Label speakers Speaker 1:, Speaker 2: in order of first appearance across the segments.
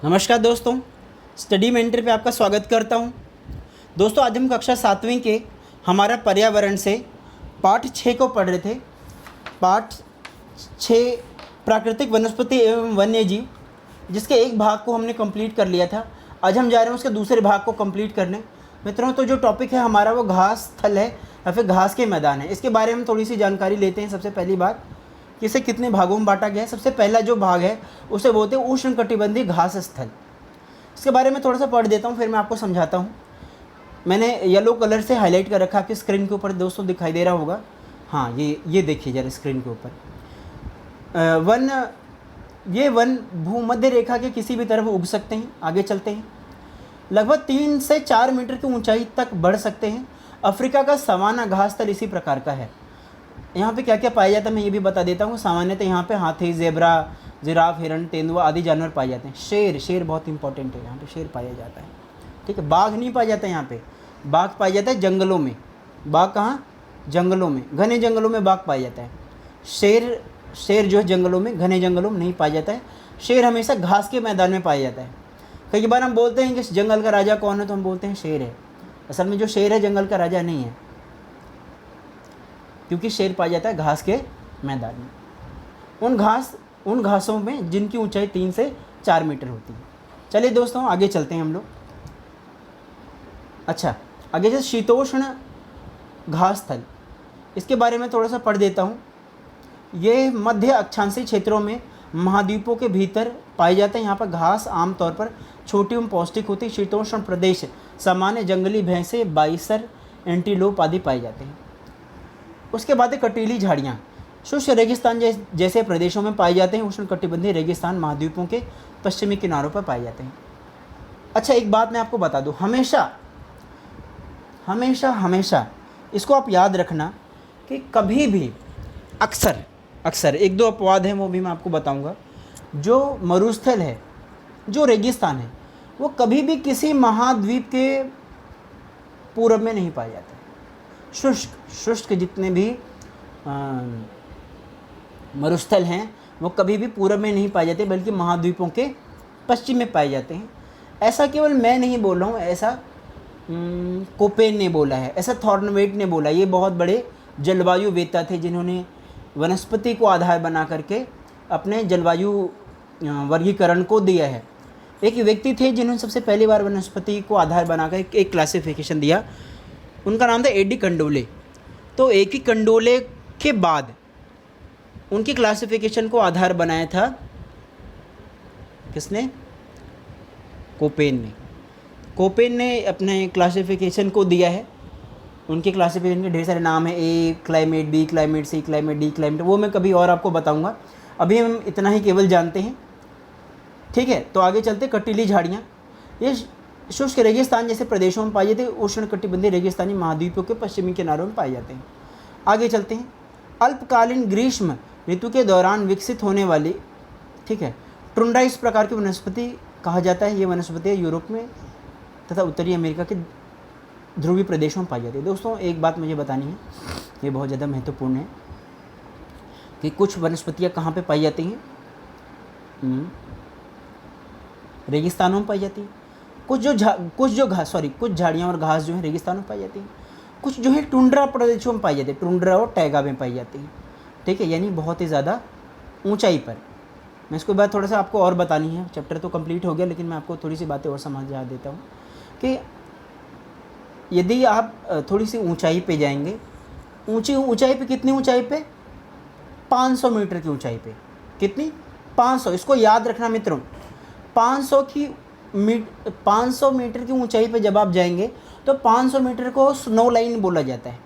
Speaker 1: नमस्कार दोस्तों, study mentor पे आपका स्वागत करता हूं। दोस्तों, आज हम कक्षा 7वीं के हमारा पर्यावरण से पाठ 6 को पढ़ रहे थे। पाठ 6 प्राकृतिक वनस्पति एवं वन्य जीव, जिसके एक भाग को हमने कंप्लीट कर लिया था। आज हम जा रहे हैं उसके दूसरे भाग को कंप्लीट करने। मित्रों, तो जो टॉपिक है हमारा वो घास स्थल है या फिर घास के मैदान है। इसके बारे में थोड़ी सी जानकारी लेते हैं। सबसे पहली बात, इसे कितने भागों में बांटा गया है। सबसे पहला जो भाग है उसे बोलते हैं उष्णकटिबंधीय घास स्थल। इसके बारे में थोड़ा सा पढ़ देता हूँ, फिर मैं आपको समझाता हूँ। मैंने येलो कलर से हाईलाइट कर रखा, आपकी स्क्रीन के ऊपर दोस्तों दिखाई दे रहा होगा। हाँ, ये देखिए जरा स्क्रीन के ऊपर। ये वन भूमध्य रेखा के किसी भी तरफ उग सकते हैं। आगे चलते हैं। लगभग 3 से 4 मीटर की ऊंचाई तक बढ़ सकते हैं। अफ्रीका का सवाना घास स्थल इसी प्रकार का है। यहाँ पे क्या क्या पाया जाता है मैं ये भी बता देता हूँ। सामान्यतः यहाँ पे हाथी, ज़ेब्रा, जिराफ, हिरण, तेंदुआ आदि जानवर पाए जाते हैं। शेर बहुत इंपॉर्टेंट है, यहाँ पे शेर पाया जाता है। ठीक है, बाघ नहीं पाया जाता यहाँ पे। बाघ पाया जाता है जंगलों में। बाघ कहाँ? जंगलों में, घने जंगलों में बाघ पाया जाता है। शेर जो है जंगलों में, घने जंगलों में नहीं पाया जाता है। शेर हमेशा घास के मैदान में पाया जाता है। कई बार हम बोलते हैं कि जंगल का राजा कौन है, तो हम बोलते हैं शेर है। असल में जो शेर है जंगल का राजा नहीं है, क्योंकि शेर पाया जाता है घास के मैदान में, उन घासों में जिनकी ऊंचाई 3 से 4 मीटर होती है। चलिए दोस्तों, आगे चलते हैं हम लोग। अच्छा, आगे से शीतोष्ण घास स्थल, इसके बारे में थोड़ा सा पढ़ देता हूँ। ये मध्य अक्षांशीय क्षेत्रों में महाद्वीपों के भीतर पाए जाते हैं। यहाँ पर घास आमतौर पर छोटी एवं पौष्टिक होती है। शीतोष्ण प्रदेश सामान्य जंगली भैंसे, बाइसर, एंटीलोप आदि पाए जाते हैं। उसके बाद कटीली झाड़ियाँ शुष्क रेगिस्तान जैसे प्रदेशों में पाए जाते हैं। उष्णकटिबंधीय रेगिस्तान महाद्वीपों के पश्चिमी किनारों पर पाए जाते हैं। अच्छा, एक बात मैं आपको बता दूं, हमेशा इसको आप याद रखना कि कभी भी अक्सर एक दो अपवाद हैं, वो भी मैं आपको बताऊंगा। जो मरुस्थल है, जो रेगिस्तान है, वो कभी भी किसी महाद्वीप के पूरब में नहीं पाए जाते। शुष्क जितने भी मरुस्थल हैं वो कभी भी पूरब में नहीं पाए जाते, बल्कि महाद्वीपों के पश्चिम में पाए जाते हैं। ऐसा केवल मैं नहीं बोल रहा हूँ, ऐसा कोपेन ने बोला है, ऐसा थॉर्नवेट ने बोला। ये बहुत बड़े जलवायु वेत्ता थे जिन्होंने वनस्पति को आधार बना करके अपने जलवायु वर्गीकरण को दिया है। एक व्यक्ति थे जिन्होंने सबसे पहली बार वनस्पति को आधार बनाकर एक क्लासिफिकेशन दिया। उनका नाम था एडी कंडोले। तो एक ही कंडोले के बाद उनकी क्लासिफिकेशन को आधार बनाया था किसने? कोपेन ने अपने क्लासिफिकेशन को दिया है। उनके क्लासिफिकेशन के ढेर सारे नाम है, ए क्लाइमेट, बी क्लाइमेट, सी क्लाइमेट, डी क्लाइमेट। वो मैं कभी और आपको बताऊंगा, अभी हम इतना ही केवल जानते हैं। ठीक है, तो आगे चलते। कटीली झाड़ियाँ, ये शुष्क रेगिस्तान जैसे प्रदेशों में पाए जाते हैं। उष्णकटिबंधीय रेगिस्तानी महाद्वीपों के पश्चिमी किनारों में पाए जाते हैं। आगे चलते हैं। अल्पकालीन ग्रीष्म ऋतु के दौरान विकसित होने वाली, ठीक है, टुंड्रा इस प्रकार की वनस्पति कहा जाता है। ये वनस्पति यूरोप में तथा उत्तरी अमेरिका के ध्रुवीय प्रदेशों में पाई जाती है। दोस्तों, एक बात मुझे बतानी है, ये बहुत ज़्यादा महत्वपूर्ण है कि कुछ वनस्पतियाँ कहाँ पे पाई जाती हैं? रेगिस्तानों में पाई जाती है। कुछ झाड़ियाँ और घास जो है रेगिस्तानों में पाई जाती हैं। कुछ जो है टुंड्रा प्रदेशों में पाई जाती है, टुंड्रा और टैगा में पाई जाती है। ठीक है, यानी बहुत ही ज़्यादा ऊंचाई पर। मैं इसको बाद थोड़ा सा आपको और बतानी है। चैप्टर तो कंप्लीट हो गया, लेकिन मैं आपको थोड़ी सी बातें और समझा देता हूँ कि यदि आप थोड़ी सी ऊंचाई पे जाएंगे, ऊंचाई पे, कितनी ऊंचाई पे? 500 मीटर की ऊंचाई पे। कितनी? 500। इसको याद रखना मित्रों, 500 मीटर की ऊंचाई पे जब आप जाएंगे तो 500 मीटर को स्नो लाइन बोला जाता है।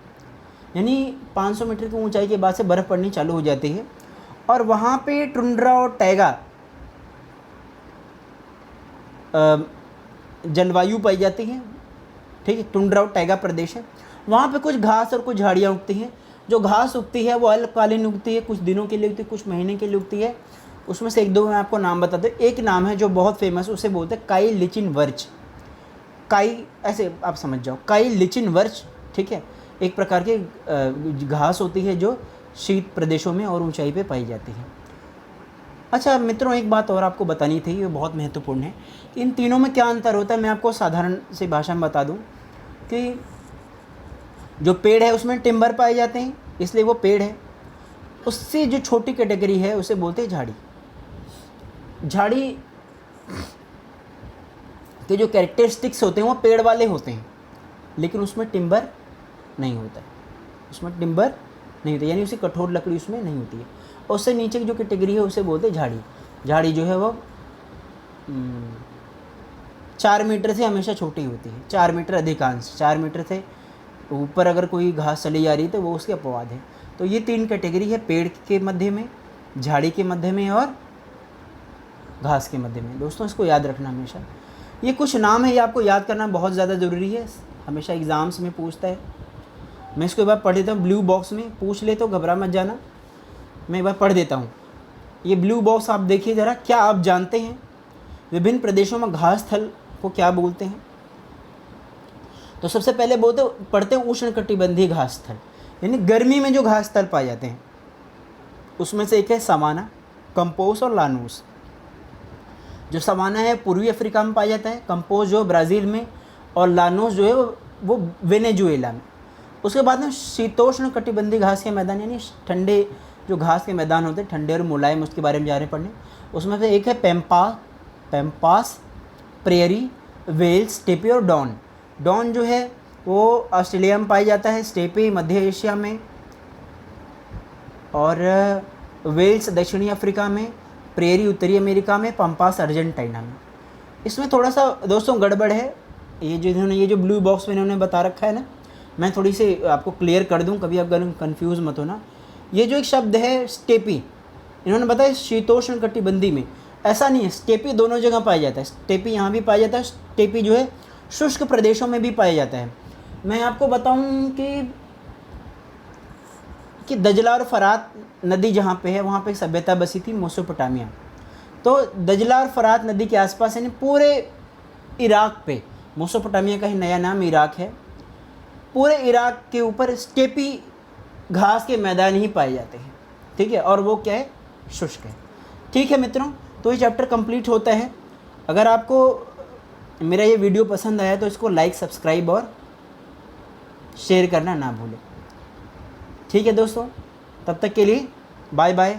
Speaker 1: यानी 500 मीटर की ऊंचाई के बाद से बर्फ़ पड़नी चालू हो जाती है, और वहाँ पे टुंड्रा और टैगा जलवायु पाई जाती है। ठीक है, टुंड्रा और टैगा प्रदेश है। वहाँ पे कुछ घास और कुछ झाड़ियाँ उगती हैं। जो घास उगती है वो अल्पकालीन उगती है, कुछ दिनों के लिए उगती है, कुछ महीने के लिए उगती है। उसमें से एक दो मैं आपको नाम बता दूँ। एक नाम है जो बहुत फेमस, उसे बोलते हैं काई लिचिन वर्च। ऐसे आप समझ जाओ, काई लिचिन वर्च। ठीक है, एक प्रकार की घास होती है जो शीत प्रदेशों में और ऊंचाई पे पाई जाती है। अच्छा मित्रों, एक बात और आपको बतानी थी, ये बहुत महत्वपूर्ण है। इन तीनों में क्या अंतर होता है, मैं आपको साधारण सी भाषा में बता दूं कि जो पेड़ है उसमें टिम्बर पाए जाते हैं, इसलिए वो पेड़ है। उससे जो छोटी कैटेगरी है उसे बोलते हैं झाड़ी। झाड़ी के जो कैरेक्टरिस्टिक्स होते हैं वो पेड़ वाले होते हैं, लेकिन उसमें टिम्बर नहीं होता है, उसमें टिम्बर नहीं होता, यानी उसे कठोर लकड़ी उसमें नहीं होती है। और उससे नीचे की जो कैटेगरी है उसे बोलते हैं झाड़ी। झाड़ी जो है वो 4 मीटर से हमेशा छोटी होती है, 4 मीटर अधिकांश, 4 मीटर से ऊपर अगर कोई घास चली जा रही है तो वो उसके अपवाद है। तो ये 3 कैटेगरी है, पेड़ के मध्य में, झाड़ी के मध्य में और घास के मध्य में। दोस्तों इसको याद रखना हमेशा। ये कुछ नाम है, ये आपको याद करना बहुत ज़्यादा ज़रूरी है, हमेशा एग्ज़ाम्स में पूछता है। मैं इसको एक बार पढ़ देता हूँ, ब्लू बॉक्स में पूछ ले तो घबरा मत जाना, मैं एक बार पढ़ देता हूँ। ये ब्लू बॉक्स आप देखिए ज़रा, क्या आप जानते हैं विभिन्न प्रदेशों में घास स्थल को क्या बोलते हैं? तो सबसे पहले पढ़ते हैं उष्णकटिबंधीय घास स्थल, यानी गर्मी में जो घास स्थल पाए जाते हैं उसमें से एक है सवाना, कंपोज और लानूस। जो सवाना है पूर्वी अफ्रीका में पाया जाता है, कंपोज जो ब्राज़ील में, और लानोस जो है वो वेनेजुएला में। उसके बाद में शीतोष्ण कटिबंधीय घास के मैदान, यानी ठंडे जो घास के मैदान होते हैं ठंडे और मुलायम, उसके बारे में जा रहे हैं पढ़ने। उसमें से एक है पैम्पास, प्रेयरी, वेल्स, स्टेपी और डॉन। डॉन जो है वो ऑस्ट्रेलिया में पाया जाता है, स्टेपी मध्य एशिया में, और वेल्स दक्षिणी अफ्रीका में, प्रेयरी उत्तरी अमेरिका में, पंपास अर्जेंटीना में। इसमें थोड़ा सा दोस्तों गड़बड़ है, ये जो ब्लू बॉक्स में इन्होंने बता रखा है ना, मैं थोड़ी सी आपको क्लियर कर दूं, कभी आप कंफ्यूज मत होना। ये जो एक शब्द है स्टेपी, इन्होंने बताया शीतोष्ण कटिबंधी में, ऐसा नहीं है, स्टेपी दोनों जगह पाया जाता है। स्टेपी यहाँ भी पाया जाता है, स्टेपी जो है शुष्क प्रदेशों में भी पाया जाता है। मैं आपको बताऊं कि दजला और फरात नदी जहाँ पे है वहाँ पे एक सभ्यता बसी थी, मेसोपोटामिया। तो दजला और फरात नदी के आसपास, यानी पूरे इराक पे, मेसोपोटामिया का ही नया नाम इराक है, पूरे इराक के ऊपर स्टेपी घास के मैदान ही पाए जाते हैं, ठीक है, और वो क्या है, शुष्क है। ठीक है मित्रों, तो ये चैप्टर कंप्लीट होता है। अगर आपको मेरा ये वीडियो पसंद आया तो इसको लाइक, सब्सक्राइब और शेयर करना ना भूलें। ठीक है दोस्तों, तब तक के लिए बाय बाय।